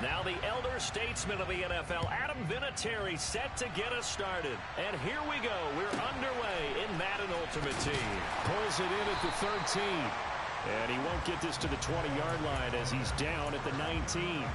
Now the elder statesman of the NFL, Adam Vinatieri, set to get us started. And here we go. We're underway in Madden Ultimate Team. Pulls it in at the 13. And he won't get this to the 20-yard line as he's down at the 19.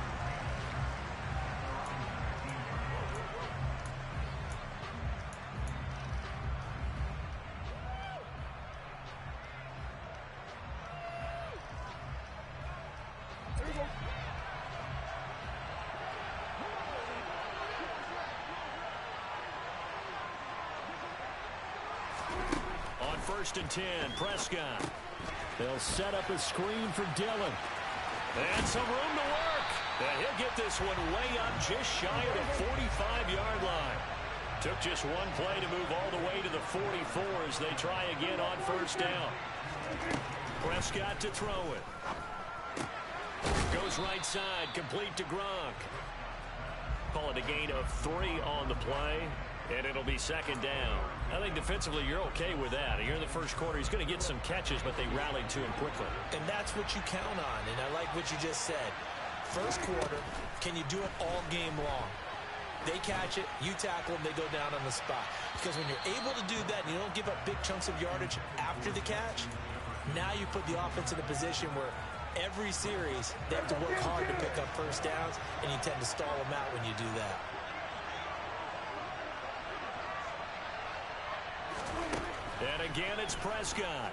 First and 10, Prescott. They'll set up a screen for Dillon. And some room to work. And he'll get this one way up just shy of the 45-yard line. Took just one play to move all the way to the 44 as they try again on first down. Prescott to throw it. Goes right side, complete to Gronk. Call it a gain of 3 on the play. And it'll be second down. I think defensively you're okay with that. You're in the first quarter. He's going to get some catches, but they rallied to him quickly. And that's what you count on. And I like what you just said. First quarter, can you do it all game long? They catch it, you tackle them, they go down on the spot. Because when you're able to do that and you don't give up big chunks of yardage after the catch, now you put the offense in a position where every series they have to work hard to pick up first downs, and you tend to stall them out when you do that. And again, it's Prescott.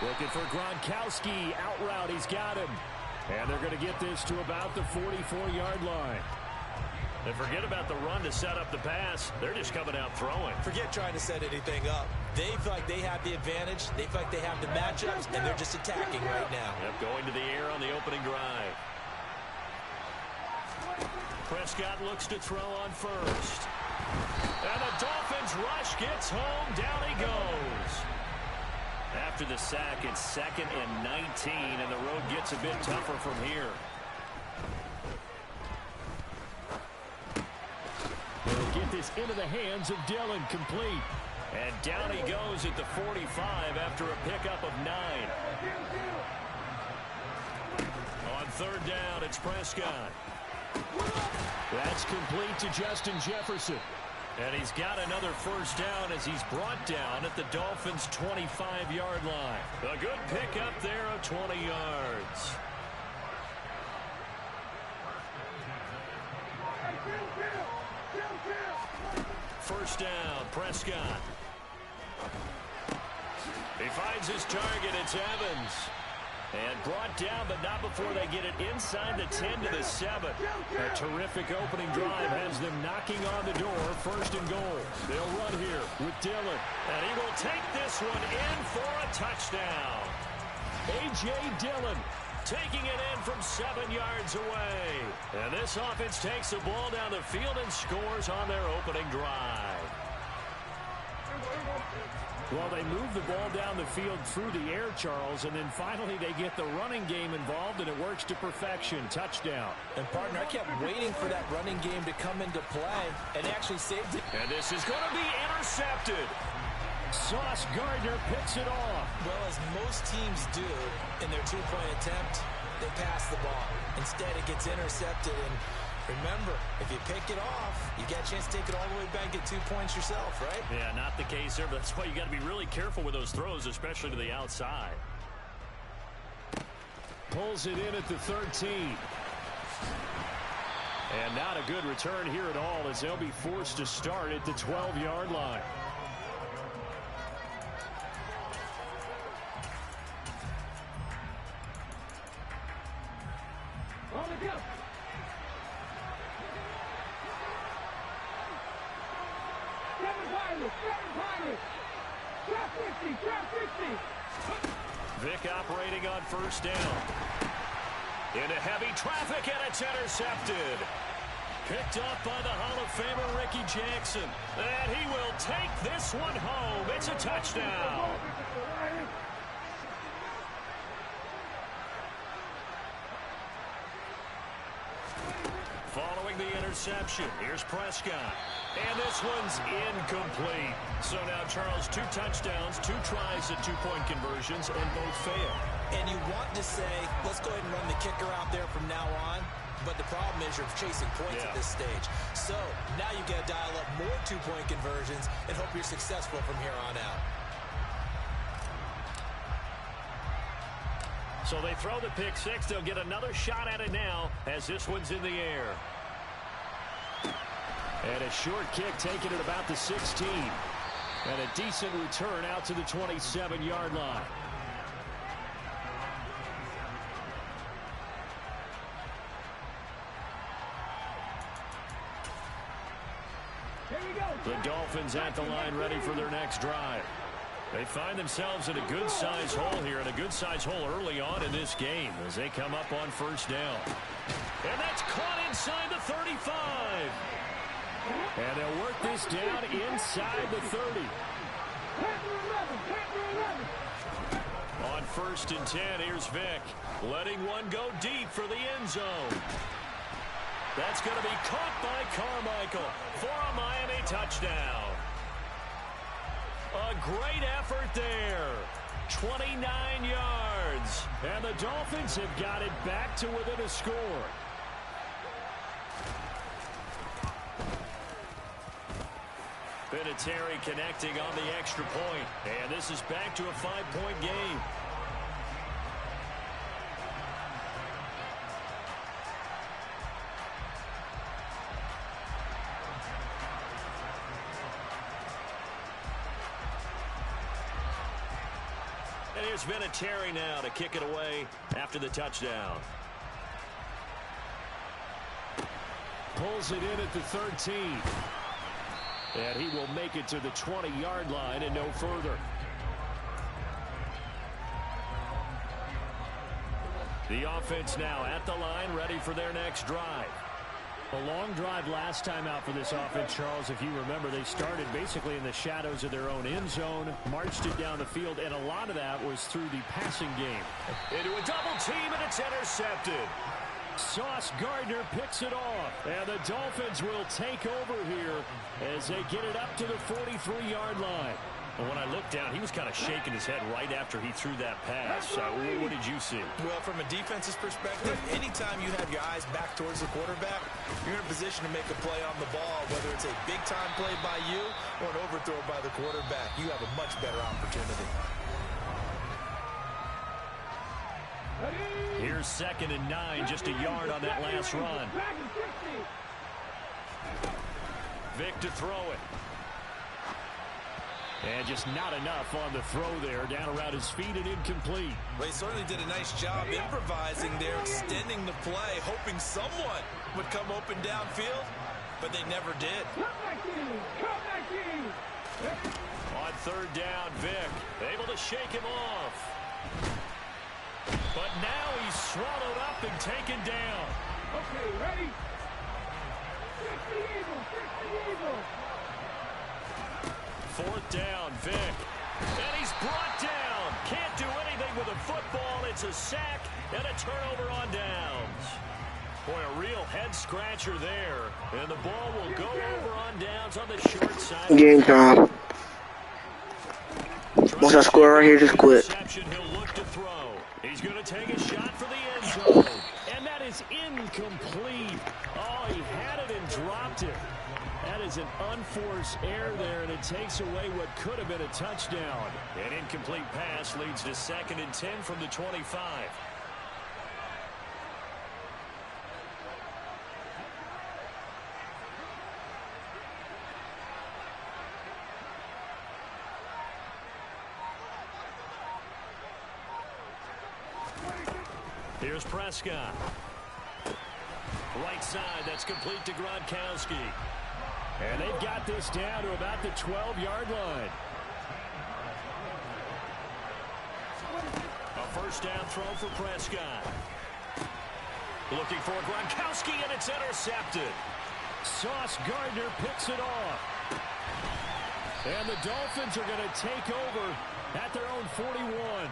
Looking for Gronkowski. Out route, he's got him. And they're going to get this to about the 44-yard line. And forget about the run to set up the pass. They're just coming out throwing. Forget trying to set anything up. They feel like they have the advantage. They feel like they have the matchups, and they're just attacking right now. Yep, going to the air on the opening drive. Prescott looks to throw on first. And the Dolphins rush gets home. Down he goes. After the sack, it's second and 19, and the road gets a bit tougher from here. They'll get this into the hands of Dillon, complete. And down he goes at the 45 after a pickup of 9. On third down, it's Prescott. That's complete to Justin Jefferson. And he's got another first down as he's brought down at the Dolphins' 25-yard line. A good pickup there of 20 yards. First down, Prescott. He finds his target, it's Evans. And brought down, but not before they get it inside the 10 to the 7. A terrific opening drive has them knocking on the door, first and goal. They'll run here with Dillon. And he will take this one in for a touchdown. A.J. Dillon taking it in from 7 yards away. And this offense takes the ball down the field and scores on their opening drive. Well, they move the ball down the field through the air, Charles, and then finally they get the running game involved, and it works to perfection. Touchdown. And, partner, I kept waiting for that running game to come into play, and actually saved it. And this is going to be intercepted. Sauce Gardner picks it off. Well, as most teams do in their two-point attempt, they pass the ball. Instead, it gets intercepted, and remember, if you pick it off, you get a chance to take it all the way back, get 2 points yourself, right? Yeah, not the case there, but that's why you got to be really careful with those throws, especially to the outside. Pulls it in at the 13. And not a good return here at all, as they'll be forced to start at the 12-yard line. Vic operating on first down. Into heavy traffic, and it's intercepted. Picked up by the Hall of Famer Ricky Jackson. And he will take this one home. It's a touchdown. Following the interception, here's Prescott. And this one's incomplete. So now, Charles, 2 touchdowns, 2 tries at 2-point conversions, and both fail. And you want to say, let's go ahead and run the kicker out there from now on. But the problem is you're chasing points at this stage. So now you got to dial up more 2-point conversions and hope you're successful from here on out. So they throw the pick 6. They'll get another shot at it now as this one's in the air. And a short kick taken at about the 16. And a decent return out to the 27-yard line. The Dolphins at the line ready for their next drive. They find themselves in a good-sized hole here, and a good-sized hole early on in this game as they come up on first down. And that's caught inside the 35. And they'll work this down inside the 30. On 1st and 10, here's Vick, letting one go deep for the end zone. That's going to be caught by Carmichael for a Miami touchdown. A great effort there. 29 yards. And the Dolphins have got it back to within a score. Vinatieri connecting on the extra point. And this is back to a 5-point game. And here's Vinatieri now to kick it away after the touchdown. Pulls it in at the 13. And he will make it to the 20-yard line and no further. The offense now at the line, ready for their next drive. A long drive last time out for this offense, Charles. If you remember, they started basically in the shadows of their own end zone, marched it down the field, and a lot of that was through the passing game. Into a double team, and it's intercepted. Sauce Gardner picks it off, and the Dolphins will take over here as they get it up to the 43-yard line. And when I looked down, he was kind of shaking his head right after he threw that pass. What did you see? Well, from a defense's perspective, anytime you have your eyes back towards the quarterback, you're in a position to make a play on the ball, whether it's a big-time play by you or an overthrow by the quarterback. You have a much better opportunity. Here's 2nd and 9, just a yard on that last run. Vick to throw it. And just not enough on the throw there, down around his feet and incomplete. Well, he certainly did a nice job improvising there, extending the play, hoping someone would come open downfield, but they never did. On 3rd down, Vick able to shake him off. But now he's swallowed up and taken down. Okay, ready? Fix the eagle, fix the eagle. 4th down, Vick. And he's brought down. Can't do anything with a football. It's a sack and a turnover on downs. Boy, a real head-scratcher there. And the ball will go over on downs on the short side. Game time. Once I score right here, just quit. He'll look to throw. He's going to take a shot for the end zone. And that is incomplete. Oh, he had it and dropped it. That is an unforced error there, and it takes away what could have been a touchdown. An incomplete pass leads to 2nd and 10 from the 25. Here's Prescott. Right side, that's complete to Gronkowski. And they've got this down to about the 12-yard line. A 1st down throw for Prescott. Looking for Gronkowski, and it's intercepted. Sauce Gardner picks it off. And the Dolphins are going to take over at their own 41.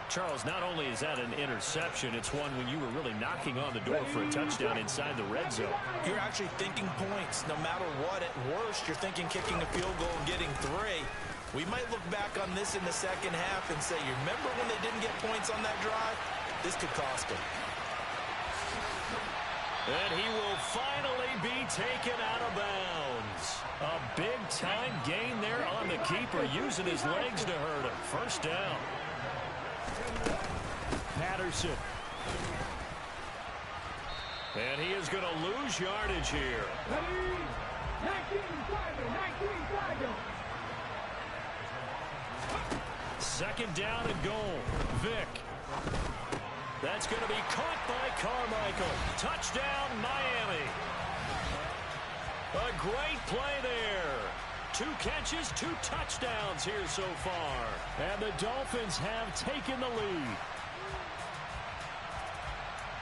Charles, not only is that an interception, it's one when you were really knocking on the door for a touchdown inside the red zone. You're actually thinking points. No matter what, at worst, you're thinking kicking a field goal and getting 3. We might look back on this in the second half and say, you remember when they didn't get points on that drive? This could cost them. And he will finally be taken out of bounds. A big-time gain there on the keeper, using his legs to hurt him. First down. Patterson. And he is going to lose yardage here. 19 Tiger. Second down and goal. Vick. That's going to be caught by Carmichael. Touchdown, Miami. A great play there. 2 catches, 2 touchdowns here so far. And the Dolphins have taken the lead.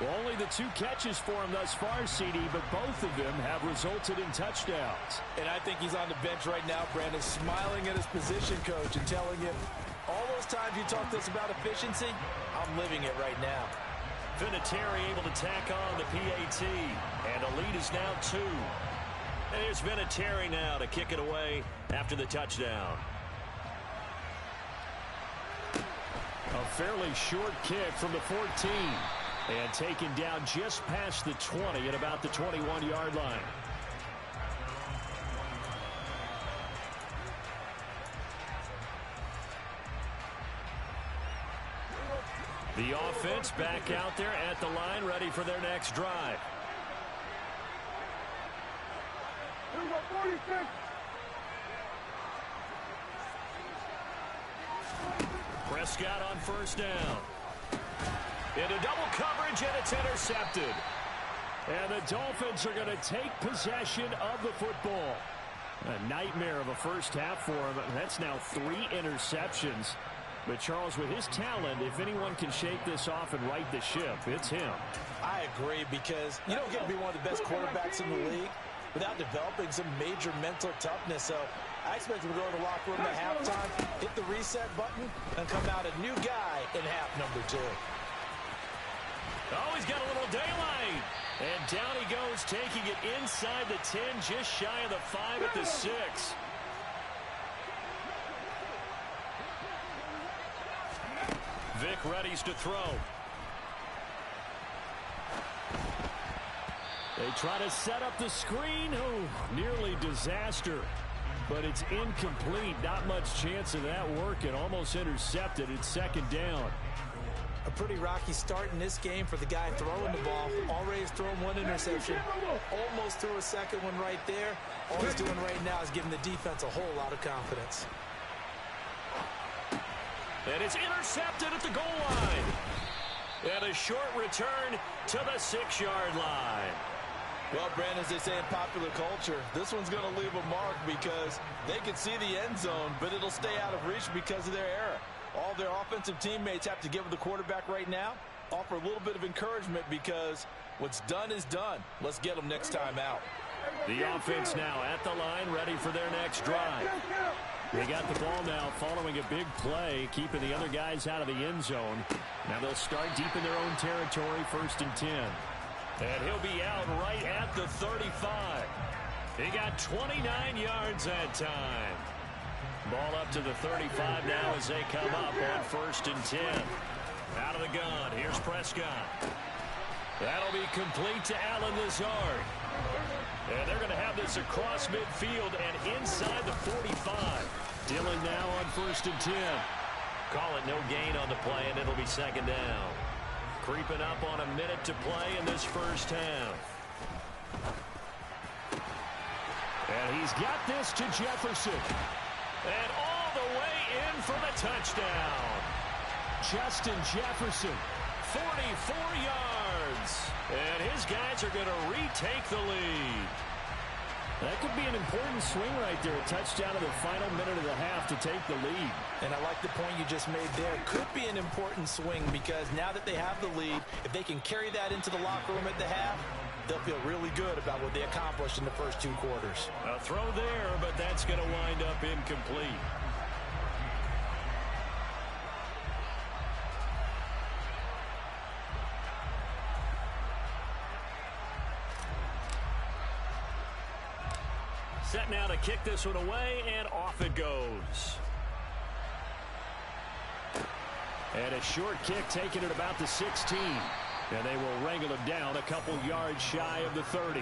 Well, only the 2 catches for him thus far, CD, but both of them have resulted in touchdowns. And I think he's on the bench right now, Brandon, smiling at his position coach and telling him, all those times you talked to us about efficiency, I'm living it right now. Vinatieri able to tack on the PAT, and the lead is now 2. And here's Vinatieri now to kick it away after the touchdown. A fairly short kick from the 14. And taken down just past the 20 at about the 21-yard line. The offense back out there at the line, ready for their next drive. Prescott on first down. Into double coverage, and it's intercepted. And the Dolphins are going to take possession of the football. A nightmare of a first half for him. That's now 3 interceptions. But Charles, with his talent, if anyone can shake this off and right the ship, it's him. I agree, because you don't get to be one of the best quarterbacks in the league without developing some major mental toughness. So I expect him to go to the locker room at halftime, hit the reset button, and come out a new guy in half number 2. Oh, he's got a little daylight. And down he goes, taking it inside the 10, just shy of the 5 at the 6. Vick readies to throw. They try to set up the screen. Oh, nearly disaster. But it's incomplete. Not much chance of that working. Almost intercepted. It's second down. A pretty rocky start in this game for the guy throwing the ball. Already has thrown 1 interception. Almost threw a second one right there. All he's doing right now is giving the defense a whole lot of confidence. And it's intercepted at the goal line. And a short return to the 6-yard line. Well, Brandon, as they say in popular culture, this one's going to leave a mark because they can see the end zone, but it'll stay out of reach because of their error. All their offensive teammates have to give the quarterback right now, offer a little bit of encouragement, because what's done is done. Let's get them next time out. The offense now at the line, ready for their next drive. They got the ball now following a big play, keeping the other guys out of the end zone. Now they'll start deep in their own territory, 1st and 10. And he'll be out right at the 35. He got 29 yards that time. Ball up to the 35 now as they come up on 1st and 10. Out of the gun, here's Prescott. That'll be complete to Allen Lazard. And they're going to have this across midfield and inside the 45. Dillon now on 1st and 10. Call it no gain on the play, and it'll be second down. Creeping up on a minute to play in this first half. And he's got this to Jefferson. And all the way in for the touchdown. Justin Jefferson, 44 yards. And his guys are going to retake the lead. That could be an important swing right there. A touchdown in the final minute of the half to take the lead. And I like the point you just made there. Could be an important swing, because now that they have the lead, if they can carry that into the locker room at the half, they'll feel really good about what they accomplished in the first 2 quarters. A throw there, but that's going to wind up incomplete. Set now to kick this one away, and off it goes. And a short kick taken at about the 16. And they will wrangle him down a couple yards shy of the 30.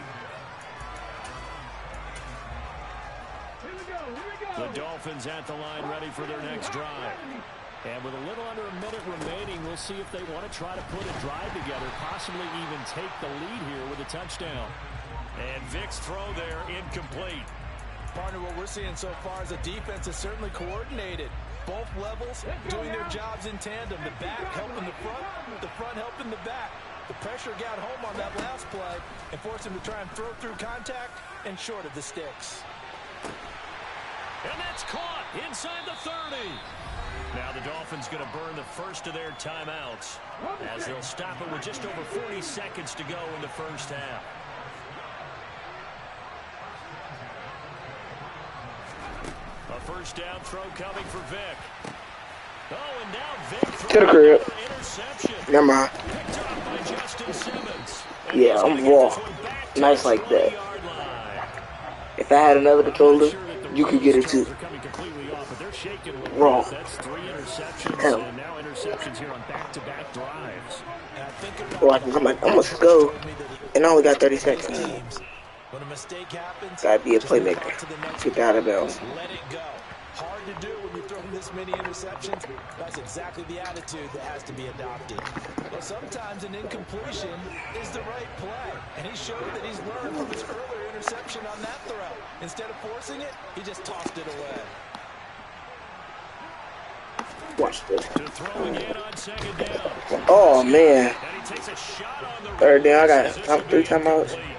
The Dolphins at the line ready for their next drive. And with a little under a minute remaining, we'll see if they want to try to put a drive together, possibly even take the lead here with a touchdown. And Vic's throw there incomplete. Partner, what we're seeing so far is the defense is certainly coordinated. Both levels doing their jobs in tandem. The back helping the front helping the back. The pressure got home on that last play and forced him to try and throw through contact and short of the sticks. And that's caught inside the 30. Now the Dolphins going to burn the first of their timeouts as they'll stop it with just over 40 seconds to go in the first half. A first down throw coming for Vic. Oh, and now Vic To the crib. interception. Never mind. Picked off by Justin Simmons. And Yeah, he's gonna I'm get raw. this one back to Nice the like that. 20-yard line. If I had another controller, you could get it too. Raw. That's 3 interceptions, Hell. and now interceptions here on back-to-back drives. And I think about Well, I'm like, I'm gonna go, and I only got 30 seconds. teams. When a mistake happens, Gotta be a just move playmaker. on to the next Get out of bounds. Let it go. Hard to do when you're throwing this many interceptions. That's exactly the attitude that has to be adopted. But sometimes an incompletion is the right play. And he showed that he's learned from his earlier interception on that throw. Instead of forcing it, he just tossed it away. Watch this. To throw again on second down. Oh man. And he takes a shot on the Third down, I got release. This top will 3 be timeouts. incomplete.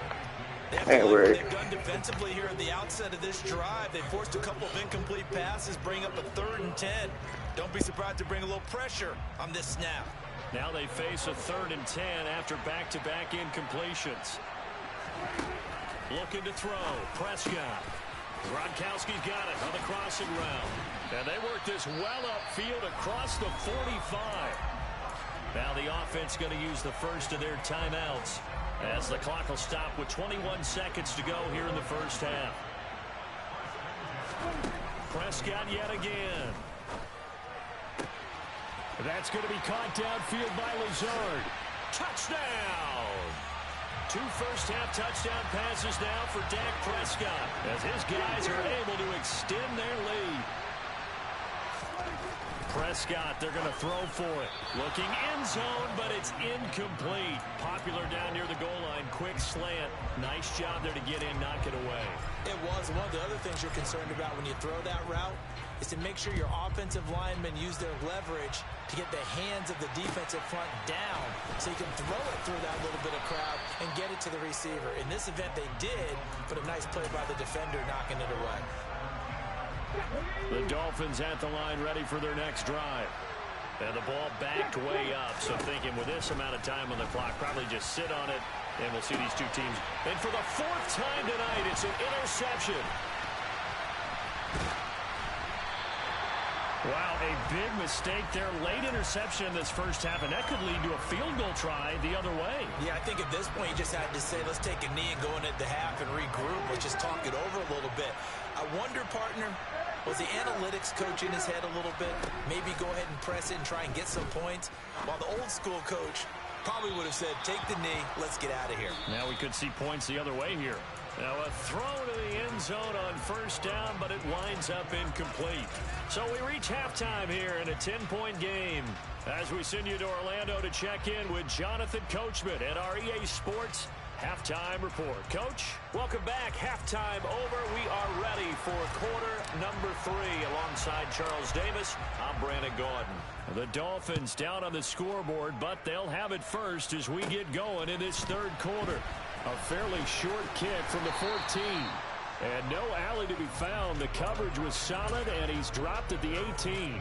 I ain't worried. They've done defensively here at the outset of this drive. They forced a couple of incomplete passes, bring up a 3rd and 10. Don't be surprised to bring a little pressure on this snap. Now they face a 3rd and 10 after back-to-back incompletions. Looking to throw. Prescott. Gronkowski's got it on the crossing route. And they work this well upfield across the 45. Now the offense going to use the first of their timeouts as the clock will stop with 21 seconds to go here in the first half. Prescott yet again. That's going to be caught downfield by Lazard. Touchdown! 2 first-half touchdown passes now for Dak Prescott as his guys are able to extend their lead. Prescott, they're going to throw for it. Looking end zone, but it's incomplete. Popular down near the goal line. Quick slant. Nice job there to get in, knock it away. It was. One of the other things you're concerned about when you throw that route is to make sure your offensive linemen use their leverage to get the hands of the defensive front down so you can throw it through that little bit of crowd and get it to the receiver. In this event, they did, but a nice play by the defender knocking it away. The Dolphins at the line ready for their next drive. And the ball backed way up, so thinking with this amount of time on the clock, probably just sit on it, and we'll see these two teams. And for the 4th time tonight, it's an interception. Wow, a big mistake there. Late interception in this first half, and that could lead to a field goal try the other way. Yeah, I think at this point you just had to say, let's take a knee and go into the half and regroup. Let's just talk it over a little bit. I wonder, partner, was the analytics coach in his head a little bit? Maybe go ahead and press it and try and get some points? While the old school coach probably would have said, take the knee, let's get out of here. Now we could see points the other way here. Now a throw to the end zone on first down, but it winds up incomplete. So we reach halftime here in a 10-point game as we send you to Orlando to check in with Jonathan Coachman at our EA Sports Halftime Report. Coach, welcome back. Halftime over. We are ready for quarter number 3 alongside Charles Davis. I'm Brandon Gordon. The Dolphins down on the scoreboard, but they'll have it first as we get going in this 3rd quarter. A fairly short kick from the 14. And no alley to be found. The coverage was solid, and he's dropped at the 18.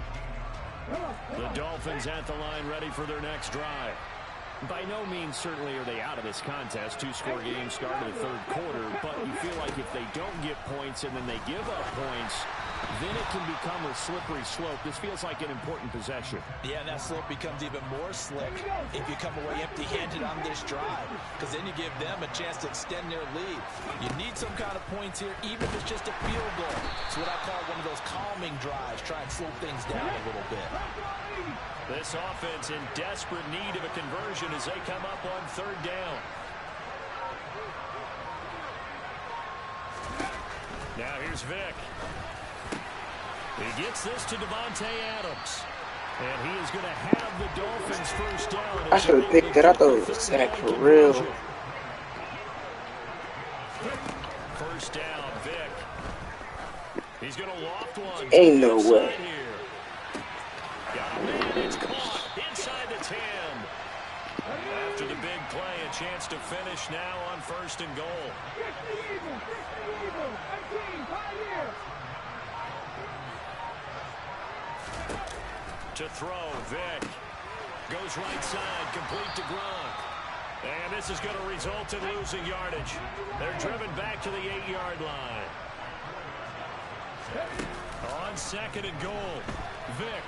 The Dolphins at the line ready for their next drive. By no means certainly are they out of this contest. 2-score game start of the 3rd quarter, but you feel like if they don't get points and then they give up points, then it can become a slippery slope. This feels like an important possession. Yeah, and that slope becomes even more slick if you come away empty-handed on this drive, because then you give them a chance to extend their lead. You need some kind of points here, even if it's just a field goal. It's what I call one of those calming drives. Try and slow things down a little bit. This offense in desperate need of a conversion as they come up on third down. Now here's Vick. He gets this to Devontae Adams. And he is going to have the Dolphins first down. I should have picked it. I thought it was a sack for real. First down, Vick. He's going to loft one. Ain't no way. Got a man. It's caught inside the 10. After the big play, a chance to finish now on first and goal. To throw, Vick. Goes right side, complete to Gronk. And this is going to result in losing yardage. They're driven back to the 8-yard line. On second and goal, Vick.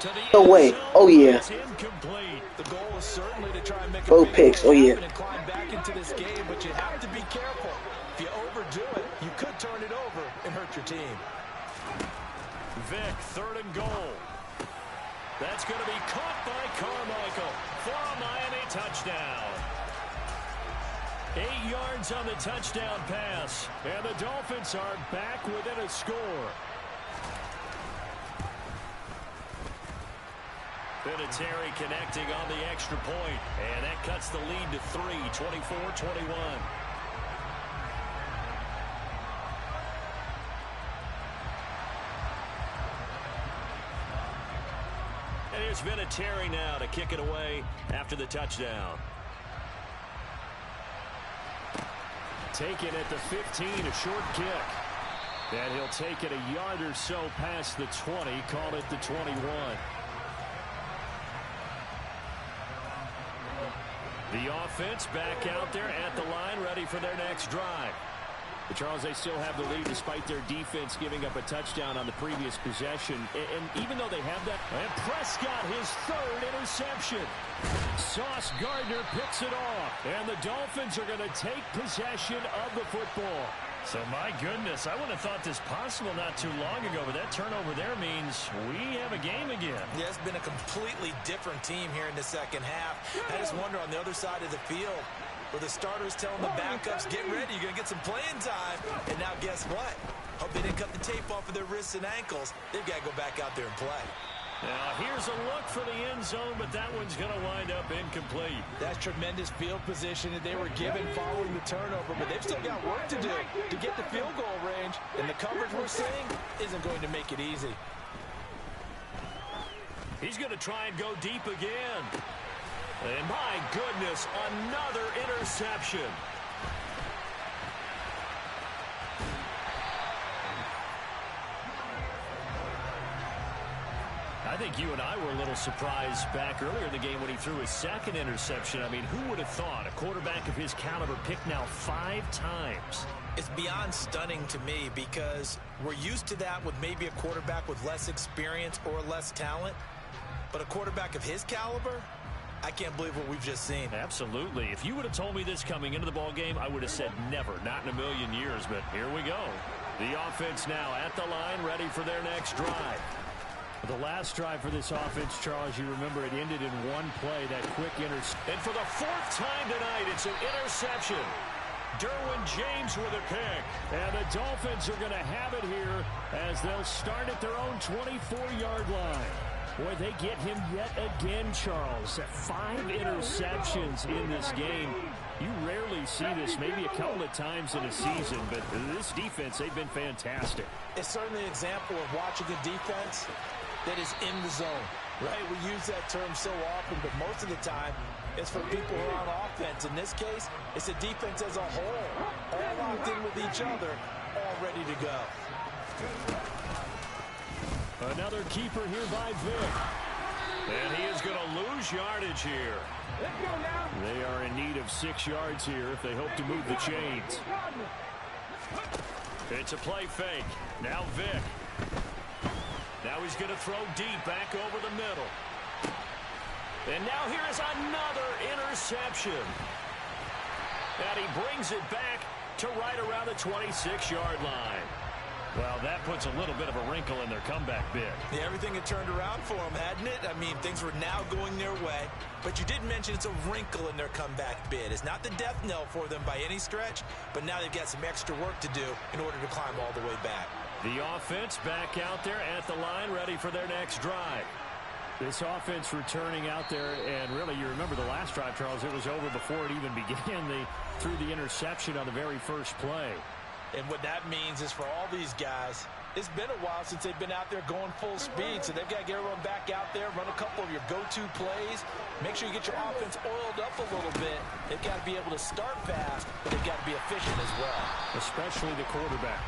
To the No way. Oh, yeah. Incomplete. The goal is certainly to try and make Both a big picks. Oh, yeah. and climb back into this game, but you have to be careful. If you overdo it, you could turn it over and hurt your team. Vick, third and goal. That's going to be caught by Carmichael for a Miami touchdown. 8 yards on the touchdown pass, and the Dolphins are back within a score. Vinatieri connecting on the extra point, and that cuts the lead to 3, 24-21. And here's Vinatieri now to kick it away after the touchdown. Taken at the 15, a short kick. And he'll take it a yard or so past the 20, call it the 21. The offense back out there at the line, ready for their next drive. But Charles, they still have the lead despite their defense giving up a touchdown on the previous possession. And even though they have that, and Prescott, his third interception. Sauce Gardner picks it off, and the Dolphins are going to take possession of the football. So, my goodness, I wouldn't have thought this possible not too long ago, but that turnover there means we have a game again. Yeah, it's been a completely different team here in the second half. I just wonder on the other side of the field, where the starters telling the backups, get ready, you're going to get some playing time. And now guess what? Hope they didn't cut the tape off of their wrists and ankles. They've got to go back out there and play. Now, here's a look for the end zone, but that one's going to wind up incomplete. That's tremendous field position that they were given following the turnover, but they've still got work to do to get the field goal range, and the coverage we're seeing isn't going to make it easy. He's going to try and go deep again. And my goodness, another interception. I think you and I were a little surprised back earlier in the game when he threw his second interception. I mean, who would have thought a quarterback of his caliber picked now 5 times? It's beyond stunning to me because we're used to that with maybe a quarterback with less experience or less talent. But a quarterback of his caliber, I can't believe what we've just seen. Absolutely. If you would have told me this coming into the ball game, I would have said never, not in a million years. But here we go. The offense now at the line, ready for their next drive. The last drive for this offense, Charles, you remember it ended in one play, that quick interception. And for the 4th time tonight, it's an interception. Derwin James with a pick. And the Dolphins are going to have it here as they'll start at their own 24-yard line. Boy, they get him yet again, Charles. 5 interceptions in this game. You rarely see this, maybe a couple of times in a season, but this defense, they've been fantastic. It's certainly an example of watching a defense that is in the zone, right? We use that term so often, but most of the time, it's for people who are on offense. In this case, it's a defense as a whole, all locked in with each other, all ready to go. Another keeper here by Vick. And he is going to lose yardage here. They are in need of 6 yards here if they hope to move the chains. It's a play fake. Now Vic. Now he's going to throw deep back over the middle. And now here is another interception. And he brings it back to right around the 26-yard line. Well, that puts a little bit of a wrinkle in their comeback bid. Yeah, everything had turned around for them, hadn't it? I mean, things were now going their way. But you did mention it's a wrinkle in their comeback bid. It's not the death knell for them by any stretch, but now they've got some extra work to do in order to climb all the way back. The offense back out there at the line, ready for their next drive. This offense returning out there, and really, you remember the last drive, Charles, it was over before it even began. They threw the interception on the very first play. And what that means is for all these guys, it's been a while since they've been out there going full speed, so they've got to get everyone back out there, run a couple of your go-to plays, make sure you get your offense oiled up a little bit. They've got to be able to start fast, but they've got to be efficient as well. Especially the quarterback.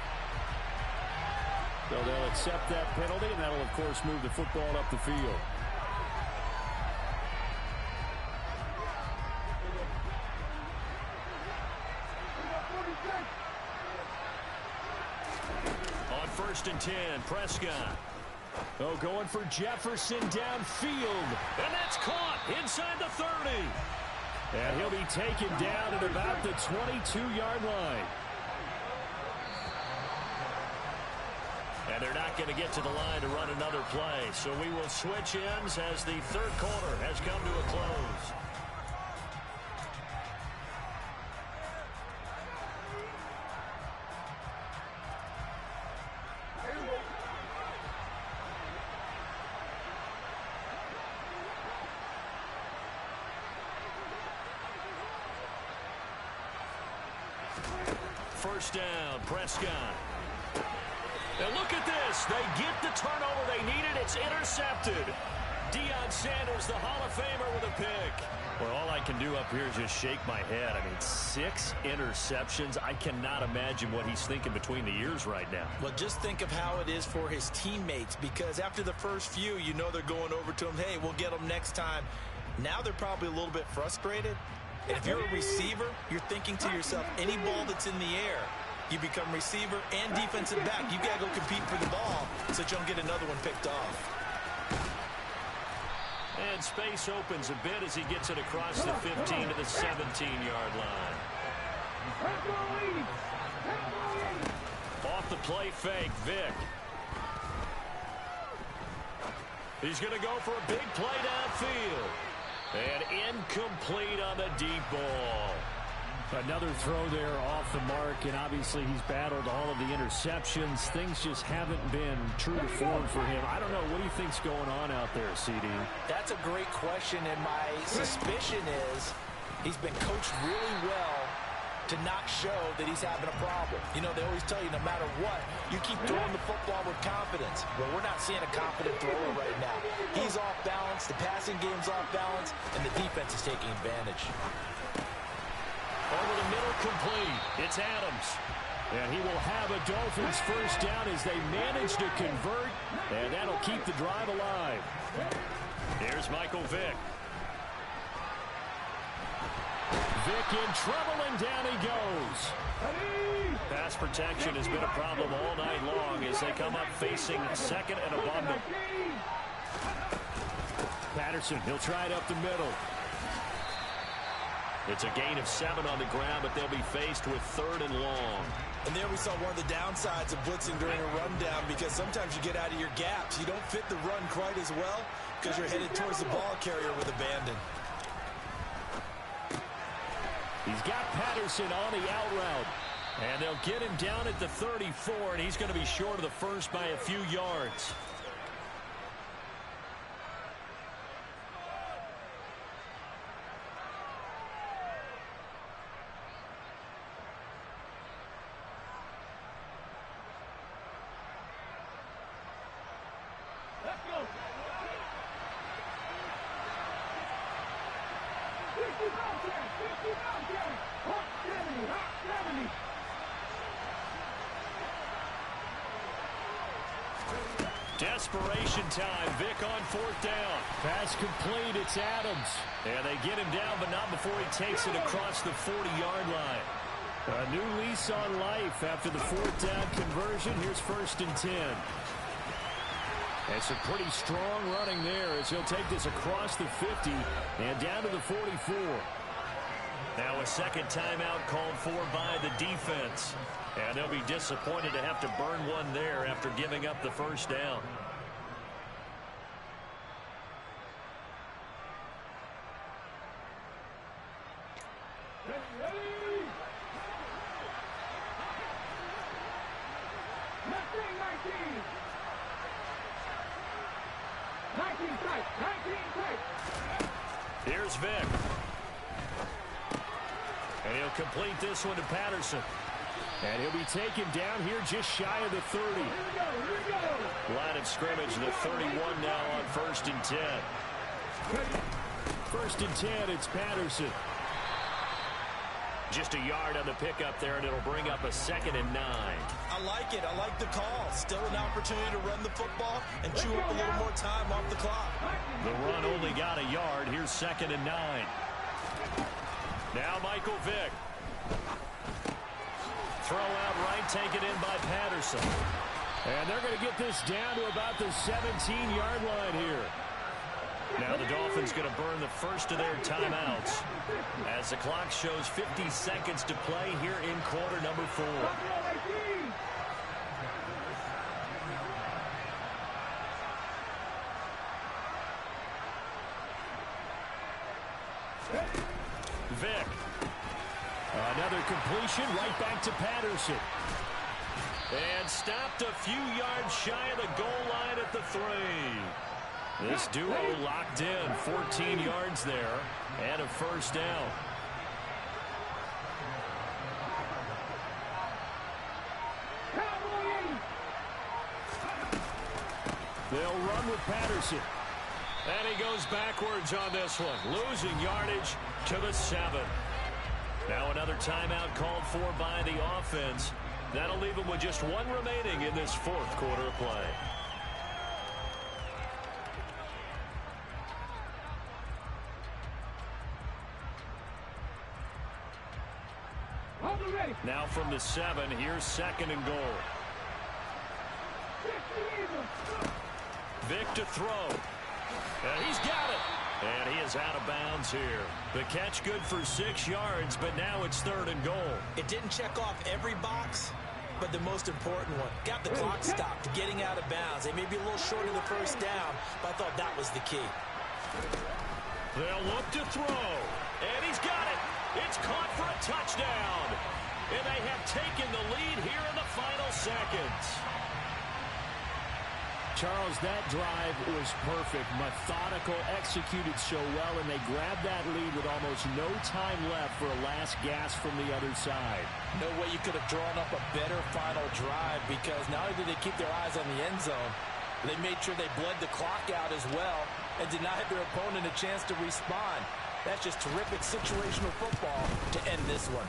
So they'll accept that penalty, and that'll, of course, move the football up the field. On 1st and 10, Prescott. Oh, going for Jefferson downfield. And that's caught inside the 30. And he'll be taken down at about the 22-yard line. And they're not going to get to the line to run another play. So we will switch ends as the third quarter has come to a close. First down, Prescott. And look at this. They get the turnover they needed. It's intercepted. Deion Sanders, the Hall of Famer, with a pick. Well, all I can do up here is just shake my head. I mean, 6 interceptions. I cannot imagine what he's thinking between the ears right now. Well, just think of how it is for his teammates, because after the first few, you know they're going over to him, hey, we'll get them next time. Now they're probably a little bit frustrated. And if you're a receiver, you're thinking to yourself, any ball that's in the air, you become receiver and defensive back. You got to go compete for the ball so that you don't get another one picked off. And space opens a bit as he gets it across the 15 to the 17-yard line. Off the play fake, Vic. He's going to go for a big play downfield. And incomplete on the deep ball. Another throw there off the mark, and obviously he's battled all of the interceptions. Things just haven't been true to form for him. I don't know. What do you think's going on out there, CD? That's a great question, and my suspicion is he's been coached really well to not show that he's having a problem. You know, they always tell you no matter what, you keep throwing the football with confidence. Well, we're not seeing a confident thrower right now. He's off balance, the passing game's off balance, and the defense is taking advantage. Over the middle, complete. It's Adams. And he will have a Dolphins first down as they manage to convert, and that'll keep the drive alive. Here's Michael Vick. Vick in trouble, and down he goes. Pass protection has been a problem all night long as they come up facing second and a bundle. Patterson, he'll try it up the middle. It's a gain of 7 on the ground, but they'll be faced with 3rd and long. And there we saw one of the downsides of blitzing during a rundown, because sometimes you get out of your gaps. You don't fit the run quite as well because you're headed towards the ball carrier with abandon. He's got Patterson on the out route. And they'll get him down at the 34, and he's going to be short of the first by a few yards. Let's go. 50 Bobcats. Hot 70, hot 70. Desperation time. Vick on 4th down. Pass complete. It's Adams. And they get him down, but not before he takes it across the 40-yard line. A new lease on life after the fourth down conversion. Here's 1st and 10. And some pretty strong running there as he'll take this across the 50 and down to the 44. Now a second timeout called for by the defense. And they'll be disappointed to have to burn one there after giving up the first down. Here's Vic. And he'll complete this one to Patterson. And he'll be taken down here just shy of the 30. Line of scrimmage, the 31 now on 1st and 10. 1st and 10, it's Patterson. Just a yard on the pickup there, and it'll bring up a 2nd and 9. I like it. I like the call. Still an opportunity to run the football and chew up a little more time off the clock. The run only got a yard. Here's 2nd and 9. Now Michael Vick. Throw out right, taken in by Patterson. And they're going to get this down to about the 17-yard line here. Now the Dolphins going to burn the first of their timeouts as the clock shows 50 seconds to play here in quarter number 4. Vic. Another completion right back to Patterson. And stopped a few yards shy of the goal line at the 3. This duo locked in, 14 yards there, and a first down. They'll run with Patterson. And he goes backwards on this one, losing yardage to the 7. Now another timeout called for by the offense. That'll leave them with just one remaining in this fourth quarter of play. Now from the 7, here's 2nd and goal. Vic to throw. And he's got it. And he is out of bounds here. The catch good for 6 yards, but now it's 3rd and goal. It didn't check off every box, but the most important one. Got the clock stopped, getting out of bounds. They may be a little short of the first down, but I thought that was the key. They'll look to throw. And he's got it. It's caught for a touchdown. And they have taken the lead here in the final seconds. Charles, that drive was perfect. Methodical, executed so well, and they grabbed that lead with almost no time left for a last gasp from the other side. No way you could have drawn up a better final drive, because not only did they keep their eyes on the end zone, they made sure they bled the clock out as well and denied their opponent a chance to respond. That's just terrific situational football to end this one.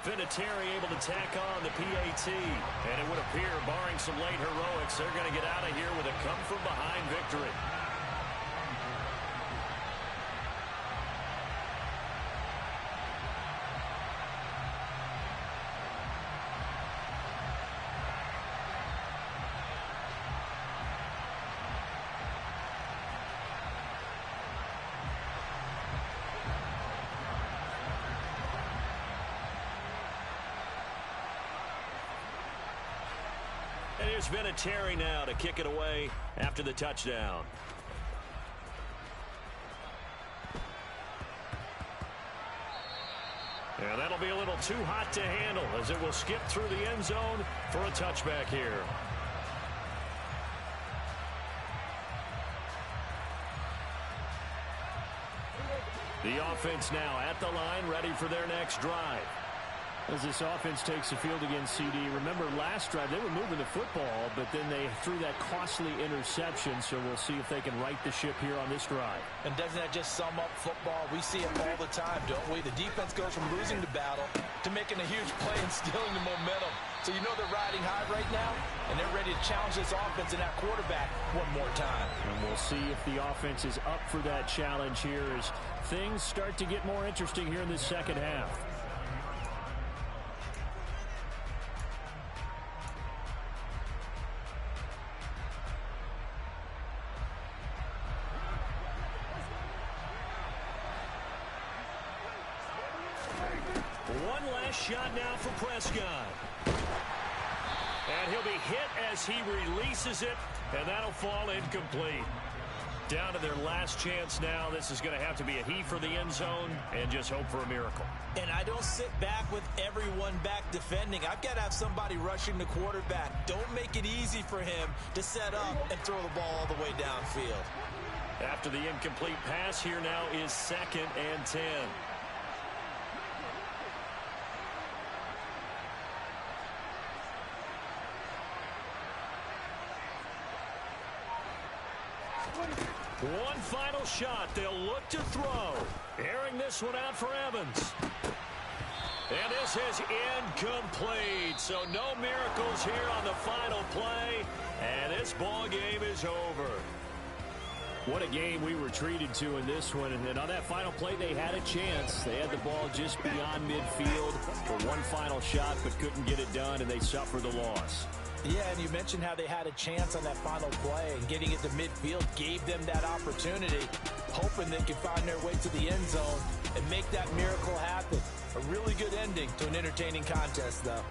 Vinatieri able to tack on the PAT. And it would appear, barring some late heroics, they're going to get out of here with a come-from-behind victory. And here's Vinatieri now to kick it away after the touchdown. And that'll be a little too hot to handle as it will skip through the end zone for a touchback here. The offense now at the line, ready for their next drive. As this offense takes the field against CD, remember last drive they were moving the football, but then they threw that costly interception, so we'll see if they can right the ship here on this drive. And doesn't that just sum up football? We see it all the time, don't we? The defense goes from losing the battle to making a huge play and stealing the momentum. So you know they're riding high right now, and they're ready to challenge this offense and that quarterback one more time. And we'll see if the offense is up for that challenge here as things start to get more interesting here in the second half. last shot now for Prescott. And he'll be hit as he releases it, and that'll fall incomplete. Down to their last chance now. This is going to have to be a heave for the end zone and just hope for a miracle. And I don't sit back with everyone back defending. I've got to have somebody rushing the quarterback. Don't make it easy for him to set up and throw the ball all the way downfield. After the incomplete pass, here now is 2nd and 10. One final shot. They'll look to throw. Airing this one out for Evans. And this is incomplete. So no miracles here on the final play. And this ball game is over. What a game we were treated to in this one. And on that final play, they had a chance. They had the ball just beyond midfield for one final shot, but couldn't get it done, and they suffered the loss. Yeah, and you mentioned how they had a chance on that final play, and getting it to midfield gave them that opportunity, hoping they could find their way to the end zone and make that miracle happen. A really good ending to an entertaining contest, though.